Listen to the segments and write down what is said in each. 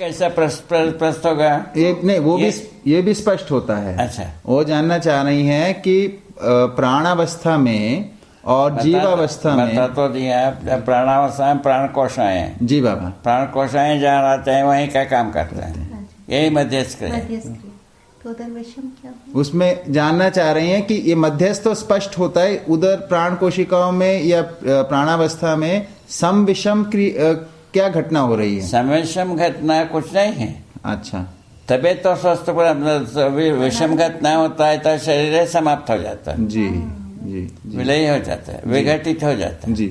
कैसा प्रस्त होगा? नहीं, वो ये भी स्पष्ट होता है। अच्छा, वो जानना चाह रही हैं कि प्राणावस्था में और जीवावस्था में। बता तो दिया, प्राणावस्था में प्राण कोशाएं हैं। जी बाबा। प्राण कोशाएं जहाँ रहते हैं वहीं का काम करते हैं, यही मध्यस्थ क्रिया। तो उधर विषम क्या? उसमें जानना चाह रही हैं कि ये मध्यस्थ तो स्पष्ट होता है, उधर प्राण कोशिकाओं में या प्राणावस्था में सम विषम क्या घटना हो रही है? सम विषम घटना कुछ नहीं है। अच्छा, तबे तो स्वस्थ विषम घटना होता है तो शरीर समाप्त हो जाता है। जी जी, विलय हो जाता है, विघटित हो जाता है। जी,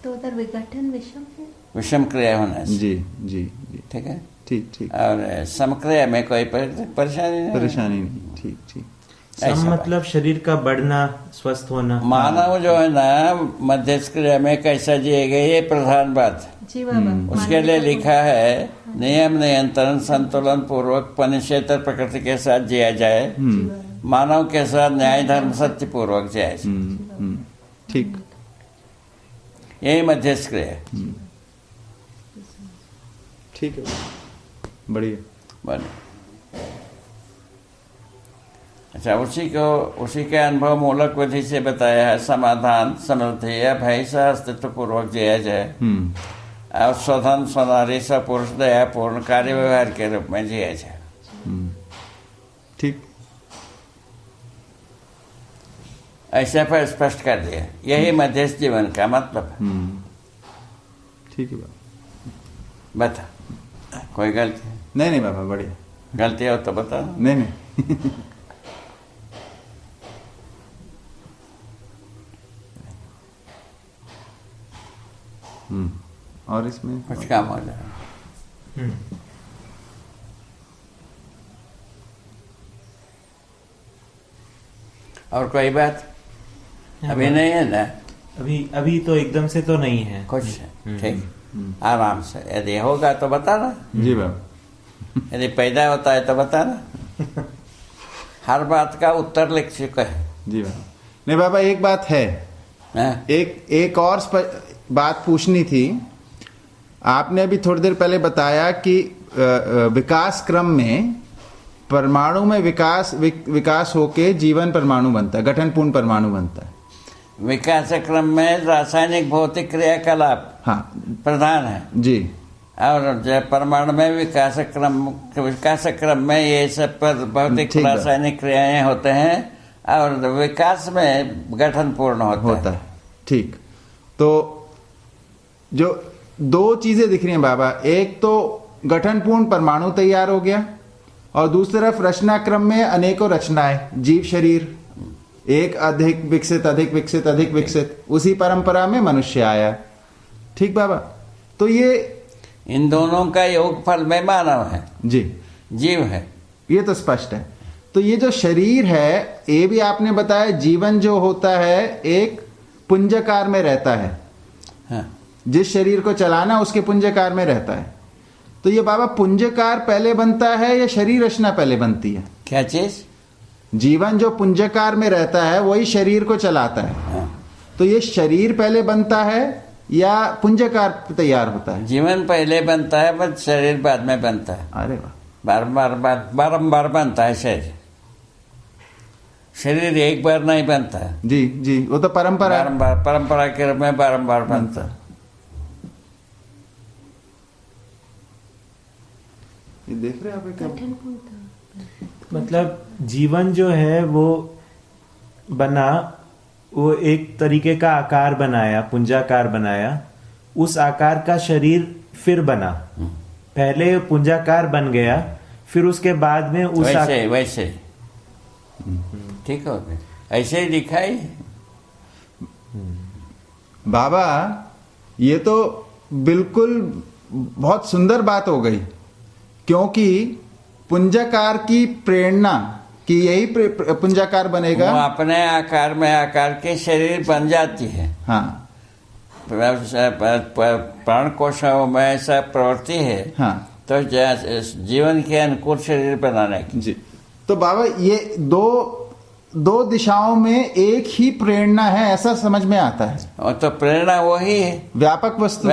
तो उधर विघटन विषम है, विषम क्रिया होना से। जी जी जी, ठीक है, ठीक ठीक। और समक्रिया में कोई परेशानी नहीं। ठीक ठीक। ऐसा मतलब शरीर का बढ़ना, स्वस्थ होना। मानव जो है ना मध्यस्थ क्रिया में कैसा जिएगा, ये प्रधान बात। जी बाबा। उसके लिए लिखा है नियम नियंत्रण संतुलन पूर्वक पनिश्चेतर प्रकृति के साथ जिया जाए, मानव के साथ न्याय धर्म सत्य पूर्वक जिया जाए। ठीक, यही मध्यस्थ क्रिया है। ठीक है, बढ़िया। बने। अच्छा, उसी के अनुभव मूलक विधि से बताया है समाधान समृद्धि या भय से अस्तित्व पूर्वक जिया जाए और स्वधन स्वनारी सपुरुष दया पूर्ण कार्य व्यवहार के रूप में जिया जाए। ठीक, ऐसे पर स्पष्ट कर दिया, यही मध्यस्थ जीवन का मतलब है। ठीक है बाबा। बता, कोई गलती? नहीं बाबा, बढ़िया। गलती हो तो बता। नहीं और इसमें कुछ काम हो जाए। और कोई बात अभी नहीं है ना? अभी तो एकदम से तो नहीं है कुछ। ठीक, आराम से यदि होगा तो बताना। जी बाबा। यदि पैदा होता है तो बताना। हर बात का उत्तर लिख चुका है। जी बाबा। नहीं बाबा, एक बात है। एक और बात पूछनी थी। आपने अभी थोड़ी देर पहले बताया कि विकास क्रम में परमाणु में विकास होके जीवन परमाणु बनता है, गठनपूर्ण परमाणु बनता है। विकास क्रम में रासायनिक भौतिक क्रियाकलाप प्रधान है जी। और परमाणु में विकास क्रम में ये सब भौतिक रासायनिक क्रियाएं होते हैं और विकास में गठन पूर्ण होता है। ठीक, तो जो दो चीजें दिख रही हैं बाबा, एक तो गठनपूर्ण परमाणु तैयार हो गया और दूसरी तरफ रचना क्रम में अनेकों रचनाएं, जीव शरीर एक अधिक विकसित अधिक विकसित अधिक विकसित, उसी परंपरा में मनुष्य आया। ठीक बाबा, तो ये इन दोनों का योगफल में मानव है जी, जीव है, ये तो स्पष्ट है। तो ये जो शरीर है, ये भी आपने बताया जीवन जो होता है एक पुंजकार में रहता है। हाँ। जिस शरीर को चलाना उसके पुंजकार में रहता है। तो ये बाबा पुंजकार पहले बनता है या शरीर रचना पहले बनती है? क्या चीज? जीवन जो पुंजकार में रहता है वही शरीर को चलाता है। हाँ। तो ये शरीर पहले बनता है या पुंजकार तैयार होता है? जीवन पहले बनता है पर शरीर बाद में बनता है। अरे वाह, बारंबार बनता है शरीर। शरीर एक बार नहीं बनता है जी जी, वो तो परंपरा के रूप में बारंबार बनता है। ये देख रहे हैं आप? मतलब जीवन जो है वो बना, वो एक तरीके का आकार बनाया, पुंजाकार बनाया, उस आकार का शरीर फिर बना। पहले पुंजाकार बन गया, फिर उसके बाद में उस वैसे ठीक हो गया, ऐसे ही दिखाई। बाबा ये तो बिल्कुल बहुत सुंदर बात हो गई, क्योंकि पुंजाकार की प्रेरणा कि यही पुंजाकार बनेगा, वो अपने आकार में आकार के शरीर बन जाती है। हाँ, प्राण कोशों में ऐसा प्रवृत्ति है। हाँ, तो जीवन के अनुकूल शरीर बनाने की जी। तो बाबा ये दो दिशाओं में एक ही प्रेरणा है, ऐसा समझ में आता है। और तो प्रेरणा वही है, व्यापक वस्तु।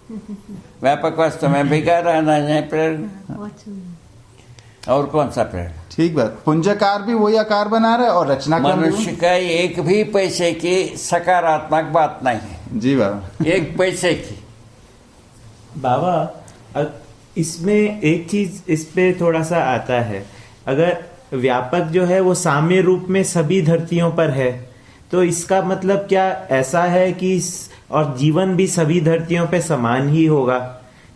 व्यापक वस्तु में भीगा रहना है प्रेरणा। बहुत सुंदर। और कौन सा प्रेरणा? ठीक बात। पुंजाकार भी वही आकार बना रहा है और रचनाक्रम भी मनुष्य का एक भी पैसे की सकारात्मक बात नहीं है। जी बाबा। एक पैसे की। बाबा इसमें एक चीज इस पे थोड़ा सा आता है, अगर व्यापक जो है वो साम्य रूप में सभी धरतियों पर है, तो इसका मतलब क्या ऐसा है कि और जीवन भी सभी धरतियों पे समान ही होगा?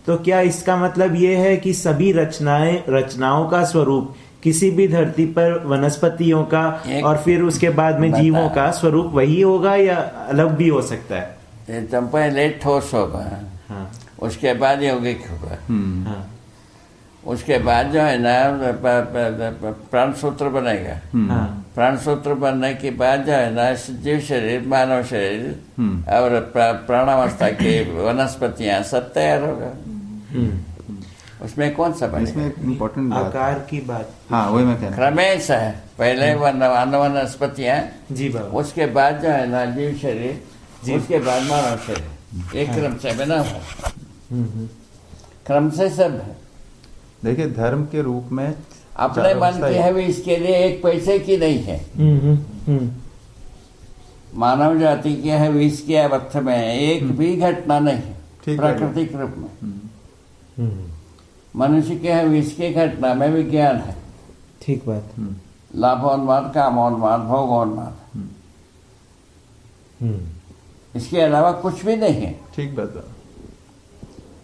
तो क्या इसका मतलब ये है कि सभी रचनाओं का स्वरूप किसी भी धरती पर वनस्पतियों का और फिर उसके बाद में जीवों का स्वरूप वही होगा या अलग भी हो सकता है? एकदम पहले ठोस होगा, हाँ, उसके बाद यौगिक होगा, हाँ, उसके बाद जो है ना प्राण सूत्र बनेगा। हाँ, प्राण सूत्र बनने के बाद जो है ना जीव शरीर, मानव शरीर और प्राणावस्था की वनस्पतियां सब तैयार होगा। उसमें कौन सा बनेगा? इसमें एक इम्पोर्टेंट बात, आकार की बात। हाँ वही मैं कह रहा क्रमेश है, पहले वनस्पतियां, जी बाबा। उसके बाद जो है ना जीव शरीर, उसके बाद मानव शरीर, एक क्रम से बना हुआ, क्रम से सब है। देखिए धर्म के रूप में अपने मन की है भी इसके लिए एक पैसे की नहीं है। मानव जाति की है भी इसके अर्थ में एक भी घटना नहीं है प्राकृतिक रूप में। मनुष्य के है भी इसके घटना में विज्ञान है। ठीक बात। लाभोन्माद, कामोन्माद, भोगोन्माद, इसके अलावा कुछ भी नहीं है। ठीक बात।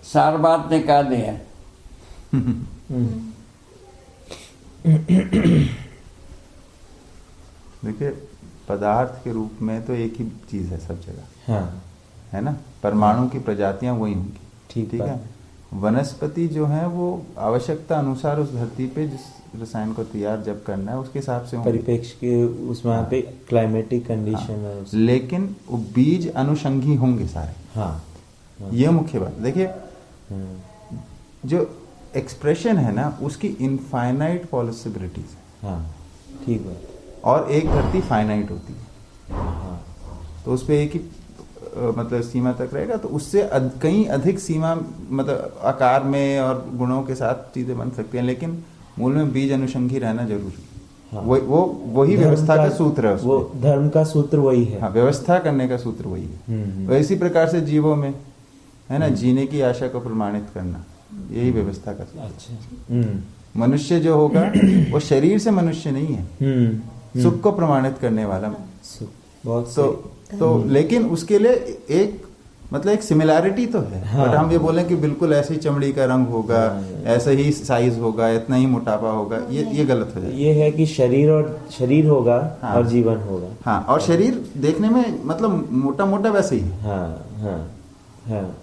सार बात निकाल दिया। देखिए पदार्थ के रूप में तो एक ही चीज है सब जगह, हाँ, है ना। परमाणु की प्रजातियां वही होंगी, ठीक है। वनस्पति जो है वो आवश्यकता अनुसार उस धरती पे जिस रसायन को तैयार जब करना है उसके हिसाब से परिप्रेक्ष्य के उस वहाँ पे क्लाइमेटिक कंडीशन है। लेकिन वो बीज अनुषंगी होंगे सारे। हाँ, ये मुख्य बात। देखिए जो एक्सप्रेशन है ना उसकी इनफाइनाइट पॉसिबिलिटीज है। हाँ, ठीक है। और एक धरती फाइनाइट होती है, हाँ, तो उस पर एक ही मतलब सीमा तक रहेगा, तो उससे कहीं अधिक सीमा मतलब आकार में और गुणों के साथ चीजें बन सकती हैं, लेकिन मूल में बीज अनुषंगी रहना जरूरी है। हाँ, वही व्यवस्था का सूत्र है। वो धर्म का सूत्र वही है। हाँ, व्यवस्था करने का सूत्र वही है। तो इसी प्रकार से जीवों में है ना, जीने की आशा को प्रमाणित करना, यही व्यवस्था का सूत्र। अच्छा। मनुष्य जो होगा वो शरीर से मनुष्य नहीं है, सुख को प्रमाणित करने वाला। बहुत तो लेकिन उसके लिए एक मतलब एक सिमिलैरिटी तो है। हाँ, बट हम ये बोलें कि बिल्कुल ऐसी चमड़ी का रंग होगा, ऐसा ही साइज होगा, इतना ही मोटापा होगा, ये गलत हो जाएगा। ये है कि शरीर होगा, हाँ, और जीवन होगा। हाँ, और शरीर देखने में मतलब मोटा मोटा वैसे ही है। हाँ, हाँ, हाँ,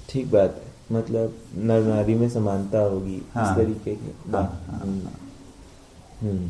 ठीक बात है। मतलब नर नारी में समानता होगी, हाँ, इस तरीके की बात। हाँ, हाँ, हाँ।